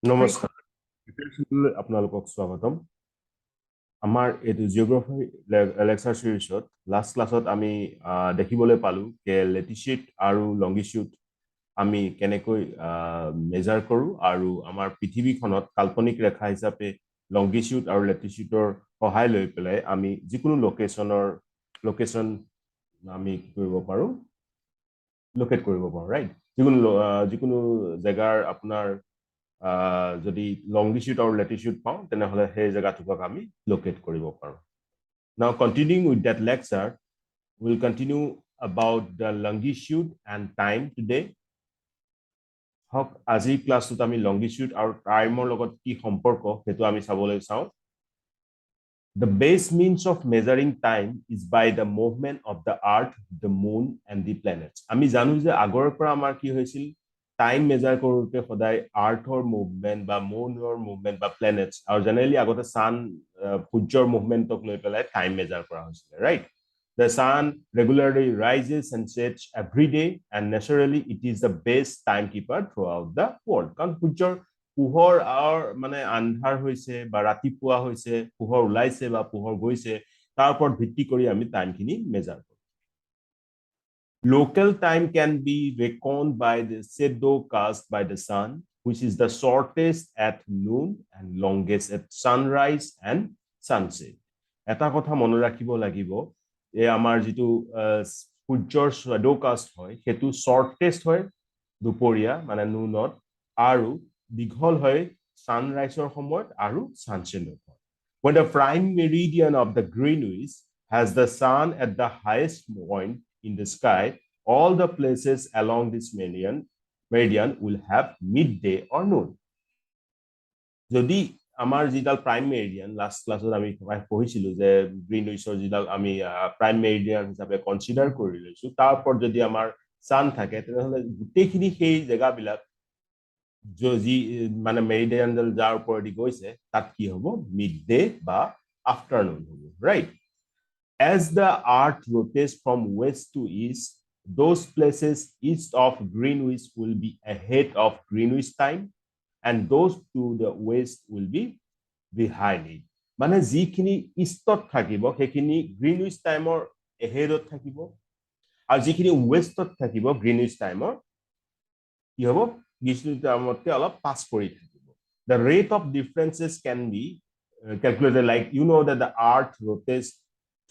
নমস্কাৰ আপোনালোকক স্বাগতম আমাৰ এটো জিওগ্ৰাফি লেকচাৰ সিৰিজত লাষ্ট ক্লাছত আমি দেখিবলৈ পালো যে লেটিচিউড আৰু লংগিচিউড আমি কেনেকৈ মেজাৰ কৰো আৰু আমাৰ পৃথিৱীখনত কাল্পনিক ৰেখা হিচাপে লংগিচিউড আৰু লেটিচিউডৰ সহায় লৈ পেলাই আমি যিকোনো লোকেশন আমি কি কৰিব পাৰো লোকেট কৰিব পাৰো ৰাইট যিকোনো জায়গাৰ আপোনাৰ যদি লংগিচিউড আৰু লেটিচিউড পাওঁ তেনেহলে সেই জায়গাটোক আমি লোকেট কৰিব পাৰো now continuing with that lecture we'll continue about the longitude and time today হক আজি ক্লাসত আমি লংগিচিউড আৰু টাইমৰ লগত কি সম্পৰ্ক হেতু আমি চাবলৈ চাও The base means of measuring time is by the movement of the earth, the moon and the planets. আমি জানো যে আগৰ পৰা আমাৰ কি হৈছিল টাইম মেজাৰ কৰোতে সদায় আৰ্থৰ মুভমেন্ট বা মুনৰ মুভমেন্ট বা প্লেনেটস আৰু জেনাৰেলি আগতে সান সূৰ্যৰ মুভমেন্টক লৈ পেলাই টাইম মেজাৰ কৰা হৈছিল right The sun regularly rises and sets every day and naturally it is the best timekeeper throughout the world. কাৰণ সূৰ্যৰ পোহৰ আৰু মানে আন্ধাৰ হৈছে বা ৰাতিপুৱা হৈছে পোহৰ ওলাইছে বা পোহৰ গৈছে তাৰ ওপৰত ভিত্তি কৰি আমি টাইমখিনি মেজাৰ কৰো Local time can be reckoned by the shadow cast by the sun, which is the shortest at noon and longest at sunrise and sunset. এটা কথা মনে ৰাখিব লাগিব এই আমাৰ যেটো সূৰ্যৰ শ্যাডো কাষ্ট হয় হেতু শৰ্টেষ্ট হয় দুপৰীয়া মানে নুনত আৰু দীঘল হয় সানৰাইজৰ সময়ত আৰু সানছেটৰ সময়ত When the prime meridian of the Greenwich has the sun at the highest point in the sky, all the places along this meridian will have midday or noon. যদি আমাৰ যিডাল প্ৰাইম মেৰিডিয়ান লাষ্ট ক্লাছত আমি পঢ়িছিলো যে গ্ৰীনউইচৰ যিডাল আমি prime meridian হিচাপে কনসিডাৰ কৰি লৈছো তাৰ ওপৰত যদি আমাৰ সান থাকে তেনেহলে গোটেইখিনি সেই জায়গাবিলাক যি মানে মেৰিডিয়ানডাল যাৰ ওপৰেদি গৈছে তাত কি হ'ব মিডডে বা আফটাৰনুন হ'ব right As the earth rotates from west to east, those places east of Greenwich will be ahead of Greenwich time, and those to the west will be behind it. মানে যিখিনি ইষ্টত থাকিব সেইখিনি Greenwich টাইমৰ এহেডত থাকিব আৰু যিখিনি ৱেষ্টত থাকিব গ্ৰীনউইচ টাইমৰ কি হ'ব গ্ৰীনউইচ টাইমতকৈ অলপ পাছ কৰি থাকিব The rate of differences can be calculated like you know that the earth rotates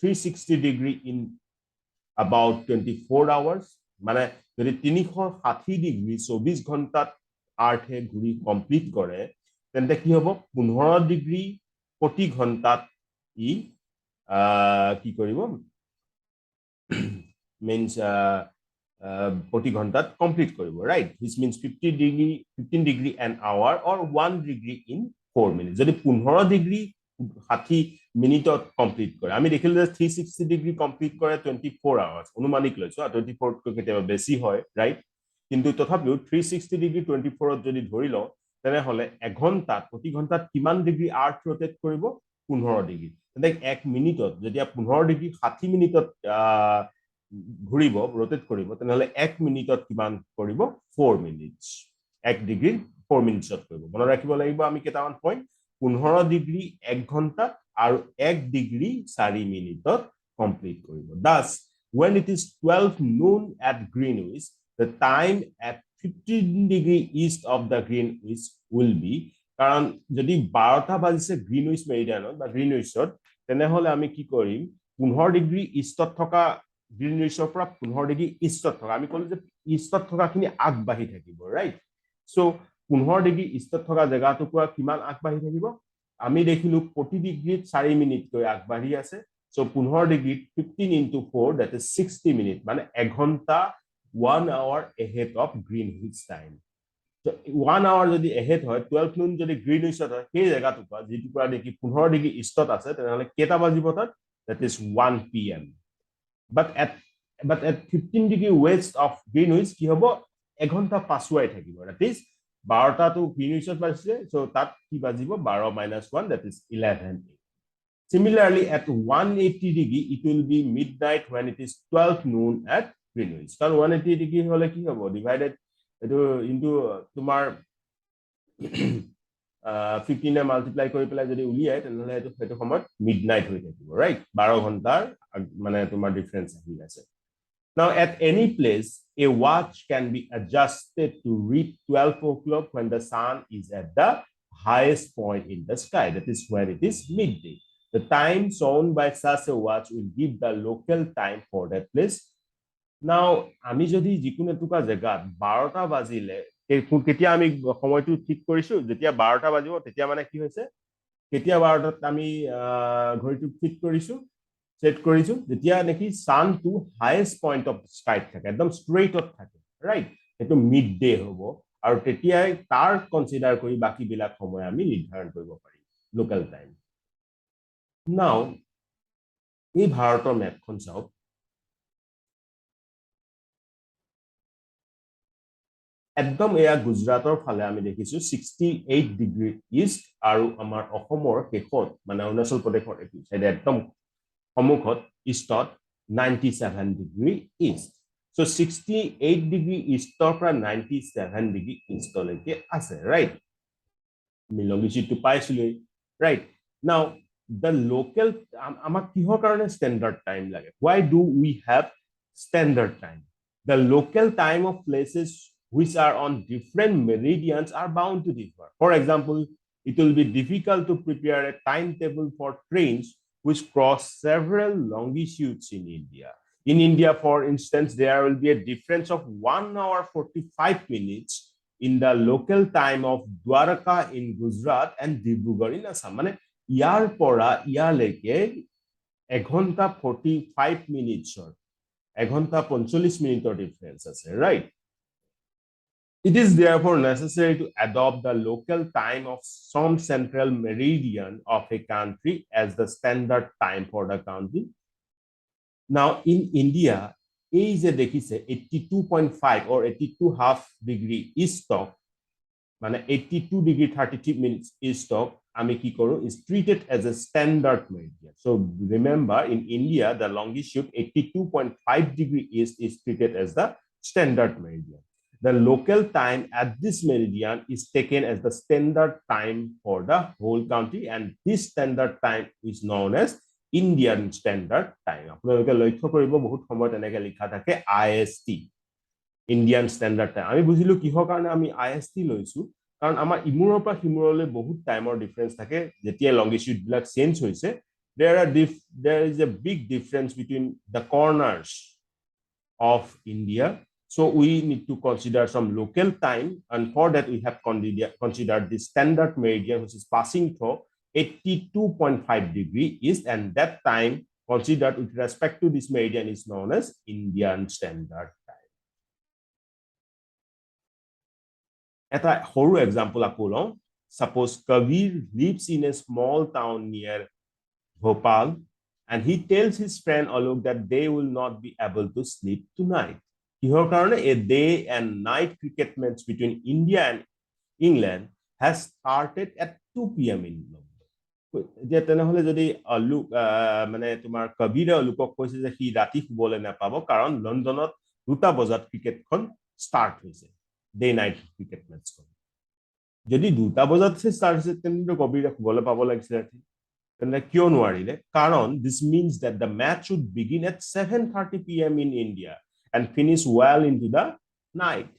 360 degree in about 24 hours মানে যদি 360 ডিগ্ৰী 24 ঘণ্টাত আৰ্থে ঘূৰি কমপ্লিট কৰে তেন্তে কি হ'ব 15 ডিগ্ৰী প্ৰতি ঘণ্টাত ই কি কৰিব means প্ৰতি ঘণ্টাত কমপ্লিট কৰিব right which means 15 degree an hour or 1 degree in 4 minutes যদি 15 ডিগ্ৰী 60 মিনিটত কমপ্লিট কৰে আমি দেখিলো যে 360 ডিগ্ৰী কমপ্লিট কৰে 24 আৱাৰ্স অনুমানিক লৈছো 24 কৈ কেতিয়াবা বেছি হয় ৰাইট কিন্তু তথাপিও 360 ডিগ্ৰী 24ত যদি ধৰি লও তেনেহলে এঘণ্টাত প্ৰতি ঘণ্টাত কিমান ডিগ্ৰী আৰ্থ ৰোটেট কৰিব 15 ডিগ্ৰী তেনে 1 মিনিটত যদি 15 ডিগ্ৰী 60 মিনিটত ঘূৰিব ৰোটেট কৰিব তেনেহলে 1 মিনিটত কিমান কৰিব 4 মিনিটস 1 ডিগ্ৰী 4 মিনিটছত কৰিব মনত ৰাখিব লাগিব আমি কেইটামান পইণ্ট 15 ডিগ্ৰী 1 ঘণ্টা আৰু 1 ডিগ্ৰী 4 মিনিটত কমপ্লিট কৰিব thus when it is 12 noon at Greenwich the time at 15 degree east of the Greenwich will be কাৰণ যদি 12টা বাজিছে গ্ৰীনউইচ মেৰিডিয়ানত বা গ্ৰীনউইচত তেনেহলে আমি কি কৰিম 15 ডিগ্ৰী ইষ্টত থকা গ্ৰীনউইচৰ পৰা 15 ডিগ্ৰী ইষ্টত থকা আমি কলো যে ইষ্টত থকাখিনি আগবাঢ়ি থাকিব ৰাইট সো 15 ডিগ্ৰী ইষ্টত থকা জায়গাটো পৰা কিমান আগবাঢ়ি থাকিব আমি দেখিলো প্ৰতি ডিগ্ৰীত 4 মিনিটকৈ আগবাঢ়ি আছে so 15 ডিগ্ৰীত 15 into 4 that is 60 minute মানে এঘণ্টা 1 hour ahead of Greenwich time so 1 hour যদি ahead হয় 12 noon যদি গ্ৰীনউইচত হয় সেই জায়গাটো পৰা যেটো পৰা দেখি 15 ডিগ্ৰী ইষ্টত আছে তেনেহলে কেটা বাজিব তাত that is 1 pm but at 15 degree west of Greenwich কি হ'ব এঘণ্টা পাছুৱাই থাকিব that is 12টা তো গ্ৰীনউইচত বাজিছে সো তাত কি বাজিব 12 - 1 that is 11 Similarly, at 180 degree, it will be midnight when it is 12 noon at Greenwich. So 180 degree হলে কি হ'ব divided into তোমার 15 মাল্টিপ্লাই কৰি পেলাই যদি উলিয়াই তেনেহলে সেইটো সময়ত মিডনাইট হৈ থাকিব ৰাইট 12 ঘণ্টাৰ মানে তোমাৰ ডিফাৰেন্স আহি আছে Now, at any place, a watch can be adjusted to read 12 o'clock when the sun is at the highest point in the sky. That is when it is midday. The time shown by such a watch will give the local time for that place. Now, আমি যদি যিকোনো এটুকা জেগাত 12টা বাজিলে কেতিয়া আমি সময়টো ঠিক কৰিছো যেতিয়া 12টা বাজিব তেতিয়া মানে কি হৈছে কেতিয়া 12টাত আমি ঘড়ীটো ফিট কৰিছো সেট কৰিছো যেতিয়া নেকি সান টু হাইয়েস্ট পইণ্ট অফ স্কাইত থাকে একদম ষ্ট্ৰেইটত থাকে ৰাইট এটো মিড ডে হ'ব আৰু তেতিয়াই তাৰ কনসিডাৰ কৰি বাকি বিলাক সময় আমি নিৰ্ধাৰণ কৰিব পাৰিম লোকাল টাইম নাও এই ভাৰতৰ মেপখন চাওক একদম এয়া গুজৰাটৰ ফালে আমি দেখিছো 68 ডিগ্ৰী ইষ্ট আৰু আমাৰ অসমৰ শেষত মানে অৰুণাচল প্ৰদেশৰ এইটো সাইডে একদম সমুখত ইষ্টত 97 ডিগ্ৰী ইষ্ট so 68 ডিগ্ৰী ইষ্টৰ পৰা 97 ডিগ্ৰী ইষ্টলৈকে আছে ৰাইট মিলংগিচিটো পাইছিলো ৰাইট নাও the local আমাক কিহৰ কাৰণে standard time লাগে why do we have standard time the local time of places which are on different meridians are bound to differ for example it will be difficult to prepare a timetable for trains which cross several longitudes in India. In India, for instance, there will be a difference of 1 hour 45 minutes in the local time of Dwarka in Gujarat and Dibrugarh in Assam. মানে ইয়াৰ পৰা ইয়ালৈকে 1 ঘন্টা 45 মিনিটৰ 1 ঘন্টা 45 মিনিটৰ difference আছে right It is therefore necessary to adopt the local time of some central meridian of a country as the standard time for the country. Now, in India, is a 82.5 or 82.5 degree east of, 82 degree 33 minutes east of, is treated as a standard meridian. So remember, in India, the longitude 82.5 degree east is treated as the standard meridian. The local time at this meridian is taken as the standard time for the whole country, and this standard time is known as Indian Standard Time. আপোনালোকে লক্ষ্য কৰিব বহুত সময়ত এনেকৈ লিখা থাকে IST Indian Standard Time আমি বুজিলো কিহৰ কাৰণে আমি IST লৈছো কাৰণ আমাৰ ইমুৰৰ পৰা হিমুৰলৈ বহুত টাইমৰ ডিফাৰেন্স থাকে যেতিয়া লংগিটিউড বিলাক চেঞ্জ হৈছে there is a big difference between the corners of India So we need to consider some local time, and for that we have considered the standard meridian, which is passing through 82.5 degree east, and that time considered with respect to this meridian is known as Indian Standard Time. Eta horu example akolong. Suppose Kabir lives in a small town near Bhopal, and he tells his friend Alok that they will not be able to sleep tonight. কিহৰ কাৰণে a day and night cricket match between India and England has started at 2 p.m. in London. যে তেনেহলে যদি লোক মানে তোমাৰ কবিৰে লোকক কৈছে যে সি ৰাতি শুবলৈ নাপাব কাৰণ লণ্ডনত 2টা বজাত ক্ৰিকেটখন ষ্টাৰ্ট হৈছে ডে নাইট ক্ৰিকেট মেচখন যদি 2টা বজাত ষ্টাৰ্ট হৈছে তেন্তে কবিৰে শুবলৈ পাব লাগিছিল তেন্তে কিয় নোৱাৰিলে কাৰণ this means that the match should begin at 7:30 p.m. in India and finish well into the night.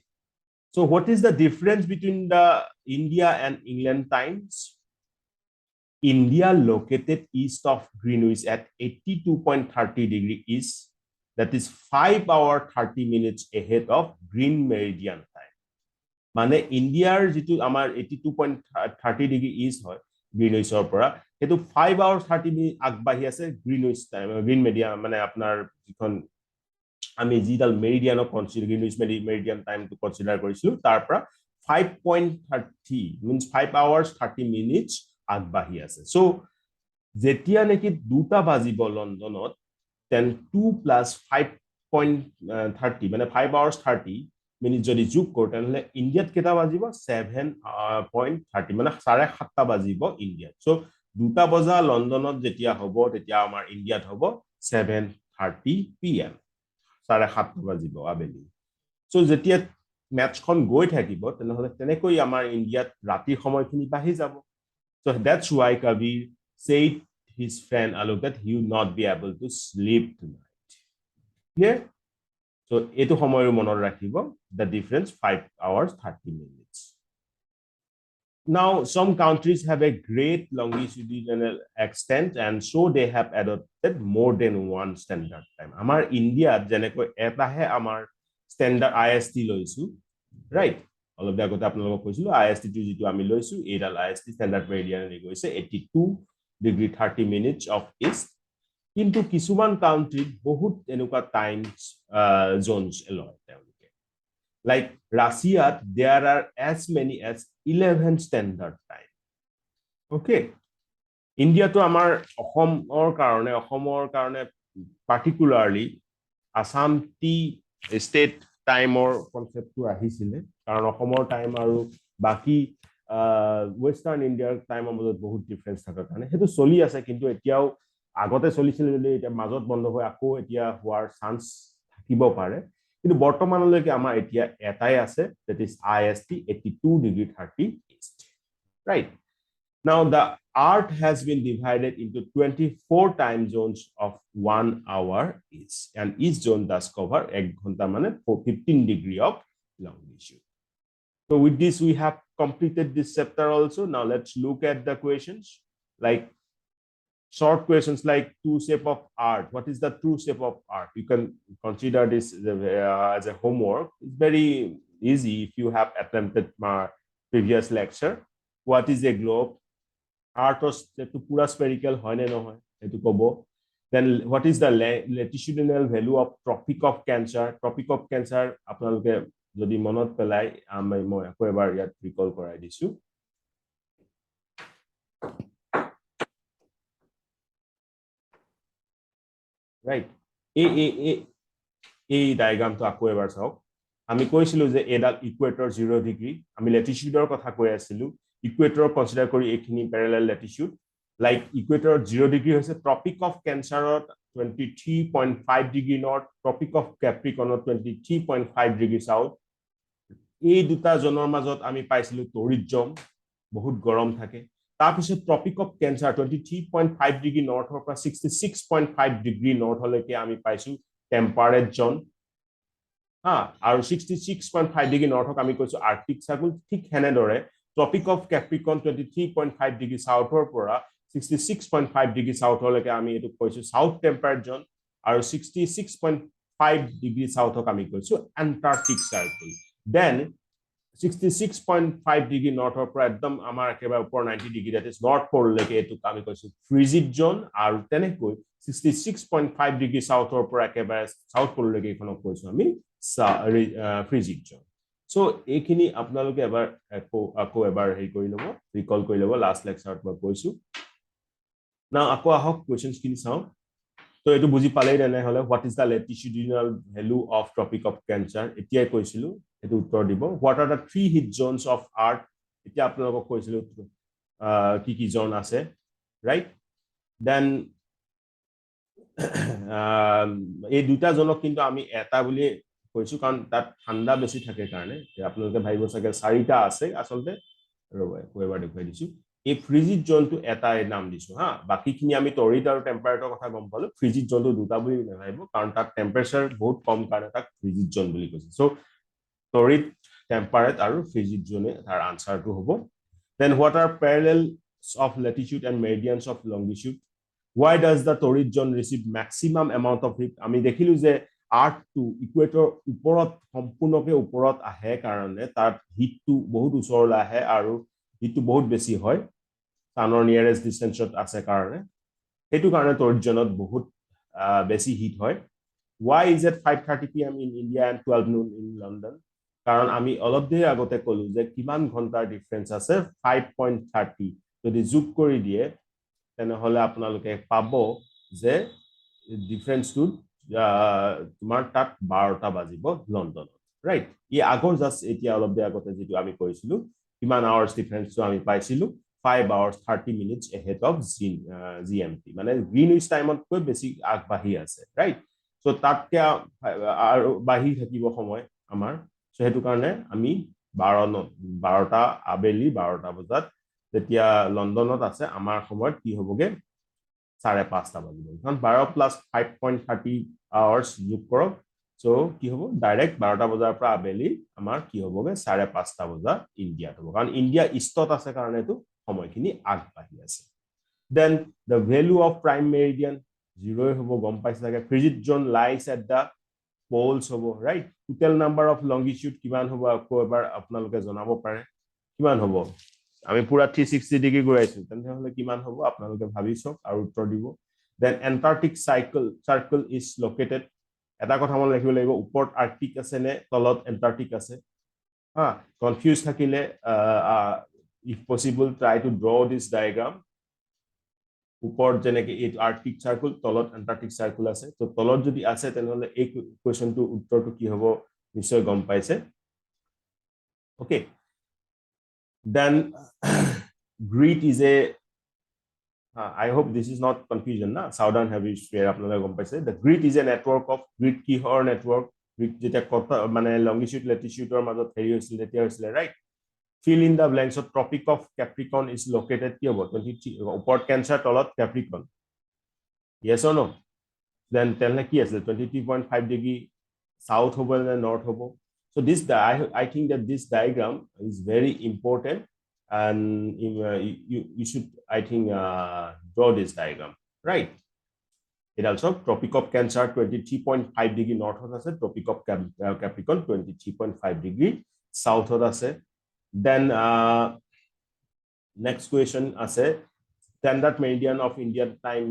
So what is the difference between the India and England times? India located east of Greenwich at 82.30 degree east, that is 5 hours 30 minutes ahead of Green Meridian time. মানে ইণ্ডিয়াৰ যেটো আমাৰ 82.30 degree east হয় গ্ৰীনউইচৰ পৰা হেতু 5 hours 30 minutes আগবাঢ়ি আছে Greenwich time green media মানে আপোনাৰ যিখন আমি জিডাল মেৰিডিয়ানক consider Greenwich meridian time to consider কৰিছিলো তাৰ পৰা 5.30 means 5 hours 30 minutes আগবাঢ়ি আছে সো যেতিয়া নেকি 2টা বাজিব লণ্ডনত then 2 plus 5.30 মানে 5 hours 30 minutes যদি যোগ কৰো তেনহলে ইণ্ডিয়াত কেটা বাজিব 7.30 মানে 7:30 বাজিব ইণ্ডিয়াত সো 2টা বজা লণ্ডনত যেতিয়া হ'ব তেতিয়া আমাৰ ইণ্ডিয়াত হ'ব 7:30 PM 7:30 বাজিব আবেলি সো যেতিয়া মেটচখন গৈ থাকিব তেনেহলে তেনেকৈ আমাৰ ইণ্ডিয়াত ৰাতিৰ সময়খিনি বাঢ়ি যাব so that's why Kabir said his friend Alok that he would not be able to sleep tonight clear so etu সময়ৰ মনত ৰাখিব the difference 5 hours 30 minutes now some countries have a great longitudinal extent and so they have adopted more than one standard time amar India jenekoi etahe amar standard IST loisu right অলপ আগতে আপোনালোকক কৈছিলো IST টো যেটো আমি লৈছো এডাল IST standard meridian ৰে গৈছে 82 degree 30 minutes of east কিন্তু কিছুমান কাউন্ট্ৰিত বহুত এনেকুৱা টাইমস জোনস লয় তেওঁলোকে like Russia there are as many as 11 standard time okay India to আমাৰ অসমৰ কাৰণে particularly Assam state টাইমৰ কনসেপ্টটো আহিছিলে কাৰণ অসমৰ টাইম আৰু বাকি ওয়েস্টাৰ্ন ইন্ডিয়াৰ টাইমৰ মাজত বহুত ডিফাৰেন্স থাকাৰ কাৰণে হেতু চলি আছে কিন্তু এতিয়াও আগতে চলিছিল যদি এটা মাজত বন্ধ হৈ আকৌ এতিয়া হোৱাৰ চান্স থাকিব পাৰে কিন্তু বৰ্তমানলৈকে আমাৰ এতিয়া এটাই আছে that is IST 82 degree 30 east right now the earth has been divided into 24 time zones of 1 hour each and each zone does cover 1 ghonta mane 15 degree of longitude so with this we have completed this chapter also now let's look at the questions like short questions like true shape of earth what is the true shape of earth you can consider this as a homework it's very easy if you have attempted my previous lecture what is a globe earth to pura spherical hoy na no hoy etu kobo then what is the latitudinal value of tropic of cancer apnaloke jodi monot pelai moi ako ebar yat recall korai disu right এই ডায়াগ্রামটো আকৌ এবাৰ চাওক আমি কৈছিলো যে এডাল equator 0 degree আমি ল্যাটিটিউডৰ কথা কৈ আছিলো ইকুৱেটৰ কনসিডাৰ কৰি এইখিনি parallel latitude like equator 0 degree হৈছে ট্ৰপিক অফ ক্যান্সাৰত 23.5 ডিগ্ৰী নৰ্থ ট্ৰপিক অফ ক্যাপ্ৰিকনত 23.5 ডিগ্ৰী সাউথ এই দুটা জনৰ মাজত আমি পাইছিলো তড়িৎ জম বহুত গৰম থাকে তাৰপিছত ট্ৰপিক অফ ক্যান্সাৰ 23.5 ডিগ্ৰী নৰ্থৰ পৰা 66.5 ডিগ্ৰী নৰ্থলৈকে আমি পাইছো টেম্পাৰেট জোন আৰু 66.5 ডিগ্ৰী নৰ্থক আমি কৈছো আৰ্কটিক সাৰ্কুল ঠিক হেনেদৰে ট্ৰপিক অফ ক্যাপ্ৰিকন 23.5 ডিগ্ৰী সাউথৰ পৰা 66.5 ডিগ্ৰী সাউথলৈকে আমি এটো কৈছো সাউথ টেম্পাৰেট জোন আৰু 66.5 ডিগ্ৰী সাউথক আমি কৈছো Antarctic circle then 66.5 degree north or একদম আমাৰ একেবাৰে উপৰ 90 degree that is north pole লৈকে এটো আমি কৈছো frigid zone আৰু তেনেকৈ 66.5 degree south or পৰা একেবাৰে south pole লৈকে এখনক কৈছো আমি frigid zone so এইখিনি আপোনালোকে এবাৰ আকৌ এবাৰ হেৰি কৰি লব ৰিকল কৰি লব লাষ্ট লেকচাৰত মই কৈছো now আকৌ আহক কোৱেশ্চনছ খিনি চাও তো এটো বুজি পালেই না হলে what is the latitudinal value of tropic of cancer এতিয়া কৈছিলো এটো উত্তৰ দিব what are the three heat zones of earth এতিয়া আপোনালোকক কৈছিলো কি কি জোন আছে right then এই দুটা জনক কিন্তু আমি এটা বুলি কৈছো কাৰণ তাত ঠাণ্ডা বেছি থাকে কাৰণে আপোনালোকে ভাবিব চাগে চাৰিটা আছে আসলতে ৰব এবাৰ দেখুৱাই দিছো এই ফ্ৰিজিড জোনটো এটাই নাম দিছো বাকিখিনি আমি তড়িৎ আৰু টেম্পাৰেচাৰৰ কথা গম পালো ফ্ৰিজিড জোনটো দুটা বুলি নাভাবিব কাৰণ তাত টেম্পাৰেচাৰ বহুত কম কাৰণে তাক ফ্ৰিজিড জোন বুলি কৈছে সো তড়িৎ টেম্পাৰেট আৰু ফ্ৰিজিড জোনে তাৰ আনসাৰটো হ'ব then what are parallels of latitude and meridians of longitude why does the torrid zone receive maximum amount of heat আমি দেখিলো যে আর্থ টু ইকুৱেটৰ ওপৰত সম্পূৰ্ণকে ওপৰত আহে কাৰণে তাৰ হিটটো বহুত ওচৰলৈ আহে আৰু হিটটো বহুত বেছি হয় সানৰ নিয়াৰেষ্ট ডিসটেন্সত আছে কাৰণে হেতু কাৰণে torrid zoneত বহুত বেছি হিট হয় why is it 5:30 pm in India and 12 noon in London কাৰণ আমি অলপ দেৰি আগতে কলো যে কিমান ঘন্টাৰ ডিফাৰেন্স আছে 5.30 যদি যোগ কৰি দিয়ে তেনেহলে আপোনালোকে পাব যে ডিফাৰেন্সটো তোমাৰ তাত 12টা বাজিব লণ্ডনত ৰাইট ই আগৰ জাস্ট এতিয়া অলপ দেৰি আগতে যেটো আমি কৈছিলো কিমান আৱাৰ্স ডিফাৰেন্সটো আমি পাইছিলো 5 hours 30 minutes ahead of GMT মানে গ্ৰীনিছ টাইমত কৈ বেছি আগবাঢ়ি আছে ৰাইট সো তাতকে আৰু বাঢ়ি থাকিব সময় আমাৰ সো হেতু কাৰণে আমি 12টা আবেলি 12টা বজাত যেতিয়া লণ্ডনত আছে আমাৰ সময়ত কি হ'বগে 5:30 বাজিব কাৰণ 12 প্লাস 5.30 আৱাৰ্ছ যোগ কৰক সো কি হ'ব ডাইৰেক্ট 12টা বজাৰ পৰা আবেলি আমাৰ কি হ'বগে 5:30 বজা ইণ্ডিয়াত হ'ব কাৰণ ইণ্ডিয়া ইষ্টত আছে কাৰণে এটো সময়খিনি আগবাঢ়ি আছে then the value of prime meridian 0 হ'ব গম পাইছে লাগে frigid zone lies at the poles হ'ব right total number of longitude কিমান হ'ব আকৌ এবাৰ আপোনালোকে জনাব পাৰে কিমান হ'ব আমি পুৰা 360 ডিগ্ৰী ঘূৰাইছো তেনহলে কিমান হ'ব আপোনালোকে ভাবিছক আৰু উত্তৰ দিব then antarctic circle is located এটা কথা মন ৰাখিব লাগিব ওপৰত আৰ্কটিক আছে নে তলত এন্টাৰ্কটিক আছে হা কনফিউজ থাকিলে if possible try to draw this diagram ওপৰত যেনেকে এই আৰ্কটিক সাৰ্কেল তলত এন্টাৰ্কটিক সাৰ্কেল আছে তো তলত যদি আছে তেনহলে এই কোৱেশ্চনটো উত্তৰটো কি হ'ব নিশ্চয় গম পাইছে okay then grid is a I hope this is not confusion na southern hemisphere আপোনালোকে গম পাইছে the grid is a network of grid কিহৰ network grid যেটা কথা মানে longitude latitude ৰ মাজত হেৰি হৈছিল তেতিয়া হৈছিল right fill in the blanks of tropic of capricorn is located কি হ'ব 23 ওপৰত cancer তলত capricorn yes or no then তেনলে কি আছে 23.5 degree south হ'ব নে north হ'ব so this I think that this diagram is very important and you should I think draw this diagram right it also tropic of cancer 23.5 degree north of আছে tropic of capricorn 23.5 degree south of আছে then next question আছে standard meridian of Indian time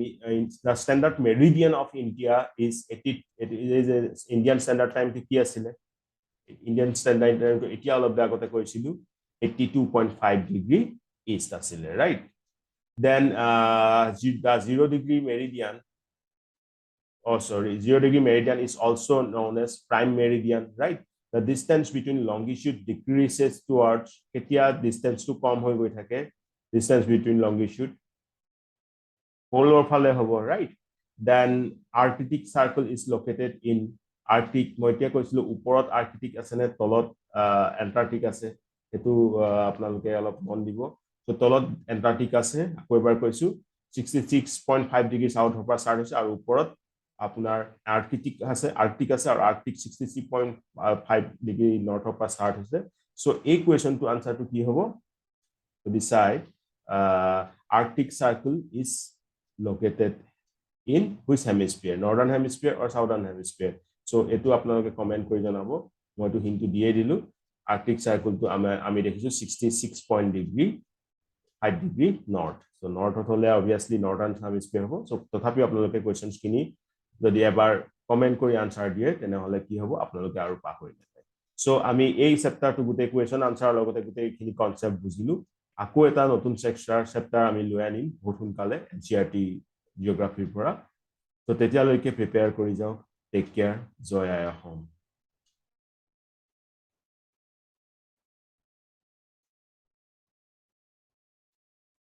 the standard meridian of India is 80 it is Indian standard time কি আছিল Indian standard time to এতিয়া অলপ আগতে কৈছিলো 82.5 degree east আছিল right then the 0 degree meridian oh sorry 0 degree meridian is also known as prime meridian right the distance between longitude decreases towards ketia distance to কম হৈ গৈ থাকে distance between longitude polar phale hobo right then arctic circle is located in arctic moitia koisilo uporot arctic আছে ne tolot antarctic আছে etu apnaloke alop mon dibo so tolot antarctic আছে ako ebar koisu 66.5 degree south hopra start hoise aru uporot আপোনাৰ Arctic আছে আৰু Arctic 63.5 degree নৰ্থৰ পৰা start হৈছে so এই কোৱেশ্চনটো আনসাৰটো কি হ'ব to decide arctic circle is located in which hemisphere northern hemisphere or southern hemisphere so এটো আপোনালোকে কমেন্ট কৰি জনাব মইটো হিন্টু দিয়ে দিলো arctic circle to আমি দেখিছো 66 degree 5 degree north so north হলে obviously northern hemisphere হ'ব so তথাপি আপোনালোকে কোৱেশ্চনছ কিনি যদি এবাৰ কমেন্ট কৰি আনসাৰ দিয়ে তেনে হলে কি হ'ব আপোনালোকে আৰু পাহৰি নাযায় সো আমি এই চেপ্টাৰটো গুটে কোৱেশ্চন আনসাৰ লগতে গুটে খিনি কনসেপ্ট বুজিলো আকৌ এটা নতুন চেপ্টাৰ আমি লৈ আনিম বহুত সোনকালে NCERT জিওগ্ৰাফিৰ পৰা তো তেতিয়ালৈকে প্ৰিপেয়াৰ কৰি যাওক টেক কেয়াৰ জয় আই অসম